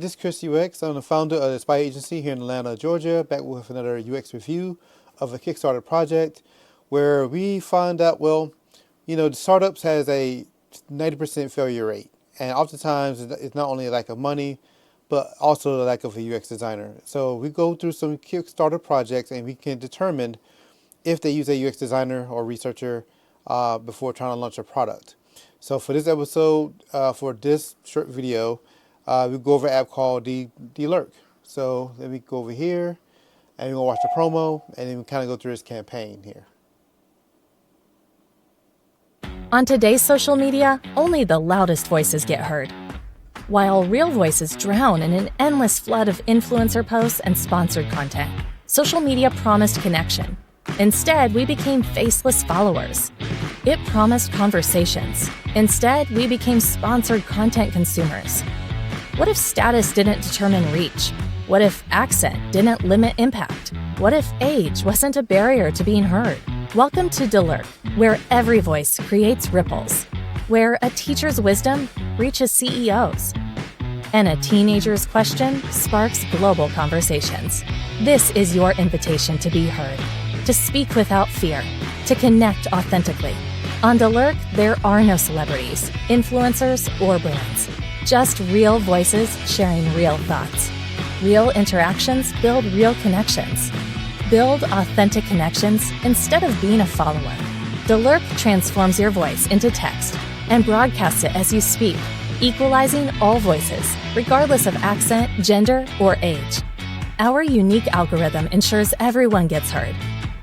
this is Chris UX. I'm the founder of the Spy Agency here in Atlanta, Georgia, back with another UX review of a Kickstarter project where we find out, the startups has a 90% failure rate. And oftentimes it's not only a lack of money, but also the lack of a UX designer. So we go through some Kickstarter projects and we can determine if they use a UX designer or researcher before trying to launch a product. So for this episode, for this short video, we go over an app called Delurk. So let me go over here and we're gonna watch the promo and then we kind of go through this campaign here. On today's social media, only the loudest voices get heard, while real voices drown in an endless flood of influencer posts and sponsored content. Social media promised connection. Instead, we became faceless followers. It promised conversations. Instead, we became sponsored content consumers. What if status didn't determine reach? What if accent didn't limit impact? What if age wasn't a barrier to being heard? Welcome to Delurk, where every voice creates ripples, where a teacher's wisdom reaches CEOs, and a teenager's question sparks global conversations. This is your invitation to be heard, to speak without fear, to connect authentically. On Delurk, there are no celebrities, influencers, or brands. Just real voices sharing real thoughts. Real interactions build real connections. Build authentic connections instead of being a follower. Delurk transforms your voice into text and broadcasts it as you speak, equalizing all voices, regardless of accent, gender, or age. Our unique algorithm ensures everyone gets heard.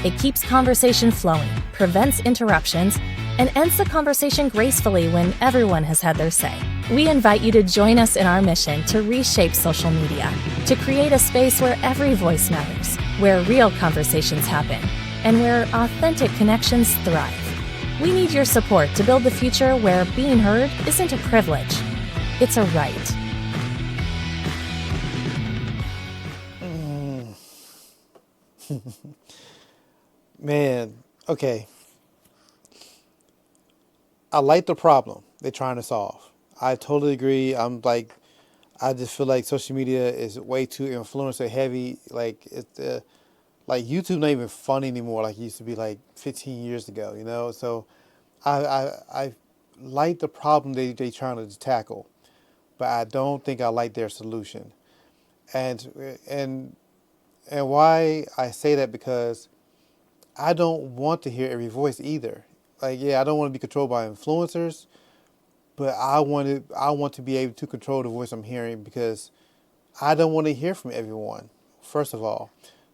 It keeps conversation flowing, prevents interruptions, and ends the conversation gracefully when everyone has had their say. We invite you to join us in our mission to reshape social media, to create a space where every voice matters, where real conversations happen, and where authentic connections thrive. We need your support to build the future where being heard isn't a privilege, it's a right. Man, okay. I like the problem they're trying to solve. I totally agree. I just feel like social media is way too influencer heavy. Like like YouTube not even fun anymore like it used to be like 15 years ago, you know? So I like the problem they trying to tackle, but I don't think I like their solution. And why I say that because I don't want to hear every voice either. Like, yeah, I don't want to be controlled by influencers, but I want to be able to control the voice I'm hearing because I don't want to hear from everyone, first of all.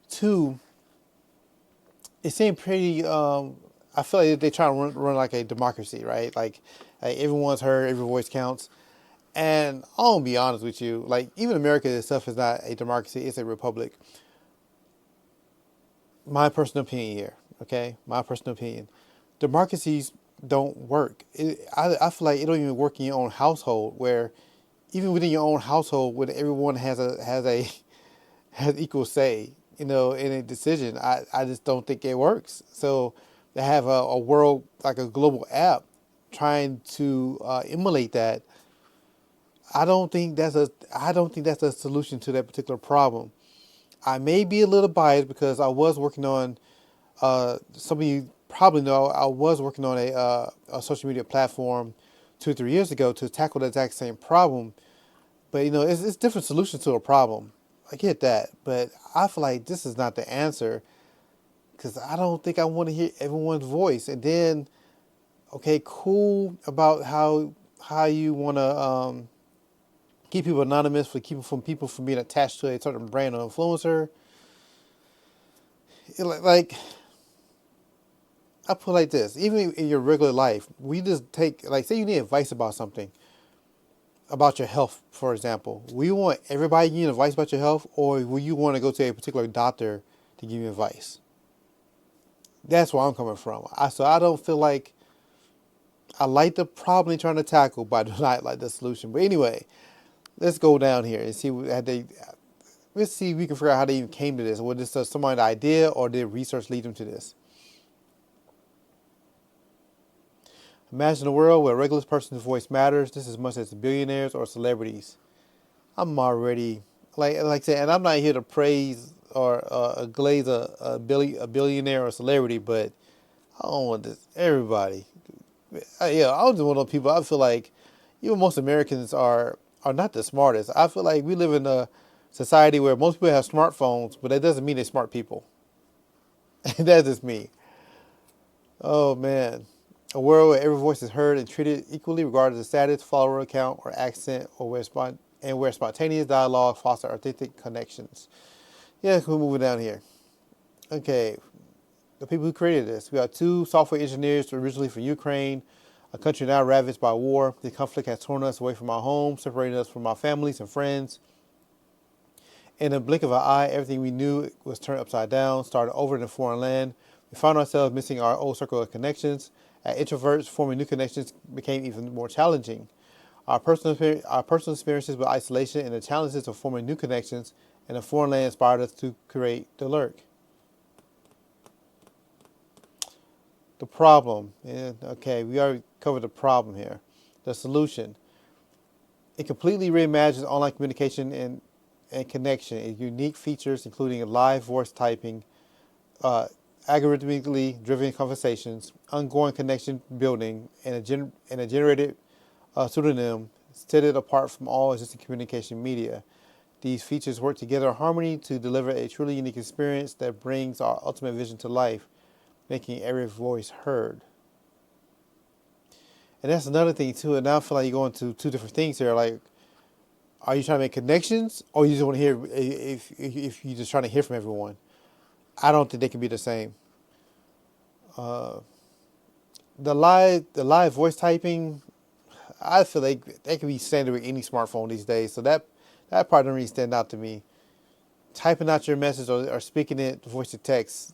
Two, it seemed pretty, I feel like they try to run like a democracy, right? Like everyone's heard, every voice counts. And I'll be honest with you, like even America itself is not a democracy, it's a republic. My personal opinion here, okay? My personal opinion. Democracies don't work. I feel like it don't even work in your own household where even within your own household when everyone has equal say, you know, in a decision. I just don't think it works. So to have a world like a global app trying to emulate that, I don't think that's a solution to that particular problem. I may be a little biased because I was working on some of you probably know I was working on a social media platform 2 or 3 years ago to tackle the exact same problem. But you know, it's different solutions to a problem. I get that, but I feel like this is not the answer because I don't think I want to hear everyone's voice. And then, okay, cool about how you want to keep people anonymous for keep people from being attached to a certain brand or influencer. Like I put it like this, even in your regular life, we just take, like, say you need advice about something, about your health, for example. Will you want everybody giving you advice about your health, or will you want to go to a particular doctor to give you advice? That's where I'm coming from. So I don't feel like I like the problem they're trying to tackle, but I do not like the solution. But anyway, let's go down here and see let's see if we can figure out how they even came to this. Was this somebody's idea, or did research lead them to this? Imagine a world where a regular person's voice matters just as much as billionaires or celebrities. I'm already like I said, and I'm not here to praise or glaze a billionaire or celebrity, but I don't want this. Everybody, yeah, I'm just one of those people. I feel like even most Americans are not the smartest. I feel like we live in a society where most people have smartphones, but that doesn't mean they're smart people. That's just me. Oh man, a world where every voice is heard and treated equally, regardless of status, follower count, or accent, or where spontaneous dialogue fosters authentic connections. Yeah, we're moving down here. Okay, the people who created this. We got two software engineers originally from Ukraine, a country now ravaged by war. The conflict has torn us away from our homes, separating us from our families and friends. In a blink of an eye, everything we knew was turned upside down, started over in a foreign land. We found ourselves missing our old circle of connections. As introverts, forming new connections became even more challenging. Our personal experiences with isolation and the challenges of forming new connections in a foreign land inspired us to create Delurk. The problem, yeah, okay, we already covered the problem here. The solution, it completely reimagines online communication and connection in unique features, including live voice typing, uh, algorithmically driven conversations, ongoing connection building, and a generated pseudonym set it apart from all existing communication media. These features work together in harmony to deliver a truly unique experience that brings our ultimate vision to life, making every voice heard. And that's another thing too. And now I feel like you're going to two different things here. Like, are you trying to make connections, or you just want to hear if you're just trying to hear from everyone? I don't think they can be the same. Uh, the live voice typing, I feel like that can be standard with any smartphone these days. So that part doesn't really stand out to me. Typing out your message or speaking it voice to text,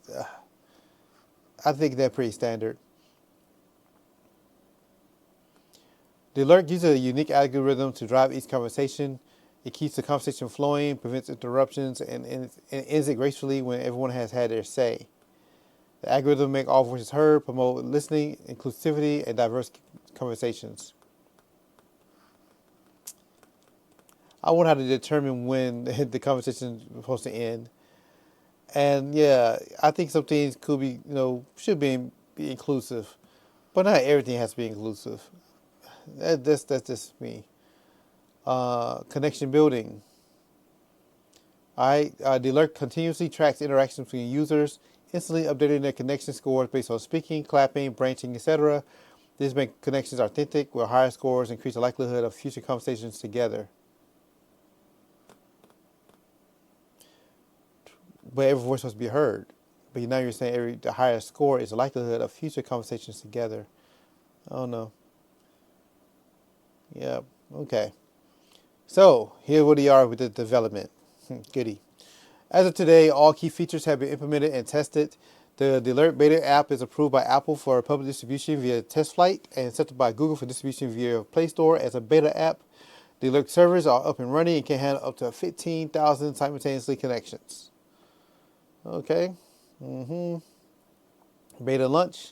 I think they're pretty standard. The alert uses a unique algorithm to drive each conversation. It keeps the conversation flowing, prevents interruptions, and ends it gracefully when everyone has had their say. The algorithm makes all voices heard, promote listening, inclusivity, and diverse conversations. I wonder how to determine when the conversation is supposed to end. And yeah, I think some things could be, should be inclusive, but not everything has to be inclusive. That's just me. Connection building. All right, the alert continuously tracks interactions between users, instantly updating their connection scores based on speaking, clapping, branching, etc. This makes connections authentic, where higher scores increase the likelihood of future conversations together. But every voice must be heard. But now you're saying the higher score is the likelihood of future conversations together. I don't know. Yeah, okay. So here's where we are with the development. Goody. As of today, all key features have been implemented and tested. The Alert Beta app is approved by Apple for public distribution via test flight and accepted by Google for distribution via Play Store as a beta app. The Alert servers are up and running and can handle up to 15,000 simultaneously connections. Okay. Beta launch.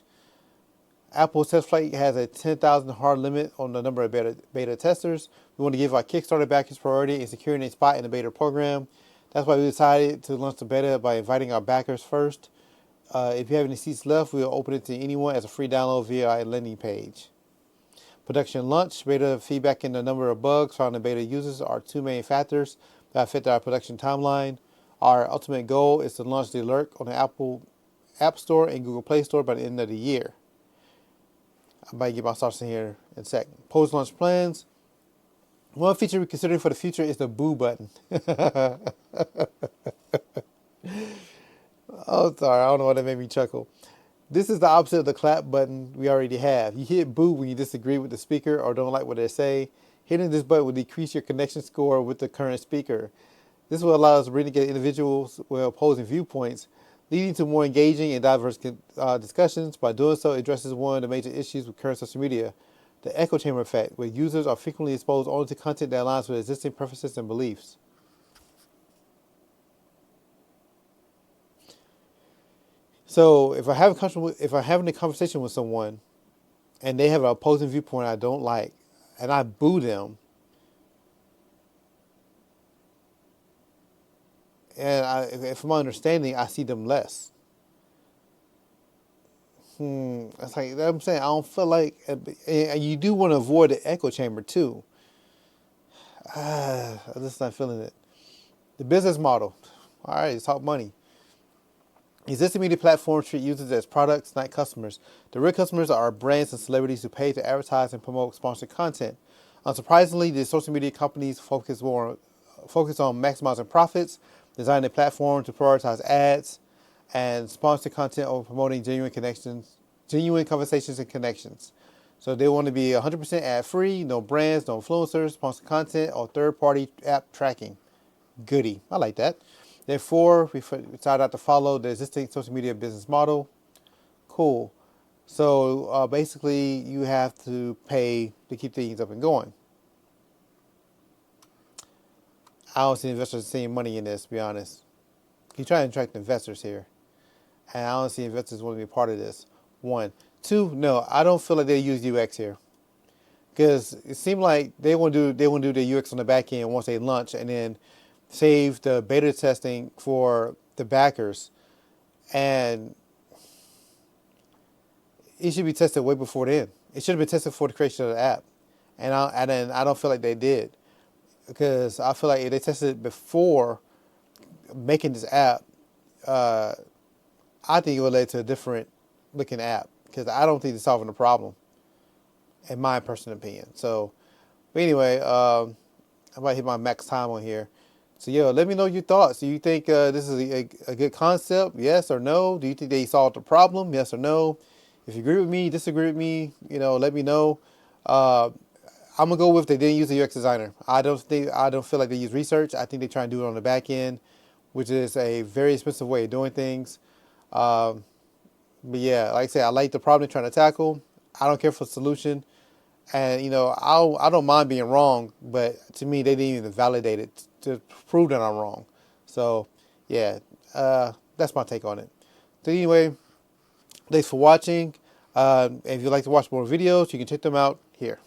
Apple's test flight has a 10,000 hard limit on the number of beta testers. We want to give our Kickstarter backers priority in securing a spot in the beta program. That's why we decided to launch the beta by inviting our backers first. If you have any seats left, we'll open it to anyone as a free download via our landing page. Production launch. Beta feedback and the number of bugs found in beta users are two main factors that affect our production timeline. Our ultimate goal is to launch the alert on the Apple App Store and Google Play Store by the end of the year. I might get my thoughts in here in a sec. Post-launch plans. One feature we're considering for the future is the boo button. Oh, sorry. I don't know why that made me chuckle. This is the opposite of the clap button we already have. You hit boo when you disagree with the speaker or don't like what they say. Hitting this button will decrease your connection score with the current speaker. This will allow us to bring together individuals with opposing viewpoints, leading to more engaging and diverse discussions. By doing so, it addresses one of the major issues with current social media, the echo chamber effect, where users are frequently exposed only to content that aligns with existing preferences and beliefs. So if I'm having a conversation with someone and they have an opposing viewpoint I don't like, and I boo them, And if from my understanding, I see them less. That's like I'm saying. I don't feel like, and you do want to avoid the echo chamber too. I'm just not feeling it. The business model. All right, let's talk money. Existing media platforms treat users as products, not customers. The real customers are brands and celebrities who pay to advertise and promote sponsored content. Unsurprisingly, the social media companies focus on maximizing profits, designing their platform to prioritize ads and sponsored content over promoting genuine conversations and connections. So they want to be 100% ad-free, no brands, no influencers, sponsored content, or third-party app tracking. Goody. I like that. Therefore, we decided not to follow the existing social media business model. Cool. So basically, you have to pay to keep things up and going. I don't see investors seeing money in this, to be honest. You try to attract investors here. And I don't see investors want to be a part of this. One. Two, no, I don't feel like they use UX here. Because it seemed like they want to do the UX on the back end once they launch, and then save the beta testing for the backers, and it should be tested way before then. It should have been tested for the creation of the app, and I don't feel like they did, because I feel like if they tested it before making this app, I think it would lead to a different looking app, because I don't think they're solving the problem, in my personal opinion. So, but anyway, I might hit my max time on here. So, let me know your thoughts. Do you think this is a good concept? Yes or no? Do you think they solved the problem? Yes or no? If you agree with me, disagree with me, let me know. I'm gonna go with they didn't use a UX designer. I don't feel like they use research. I think they try and do it on the back end, which is a very expensive way of doing things. But yeah, like I said, I like the problem they're trying to tackle. I don't care for the solution. And I don't mind being wrong, but to me, they didn't even validate it to prove that I'm wrong. So, yeah, that's my take on it. So anyway, thanks for watching. If you'd like to watch more videos, you can check them out here.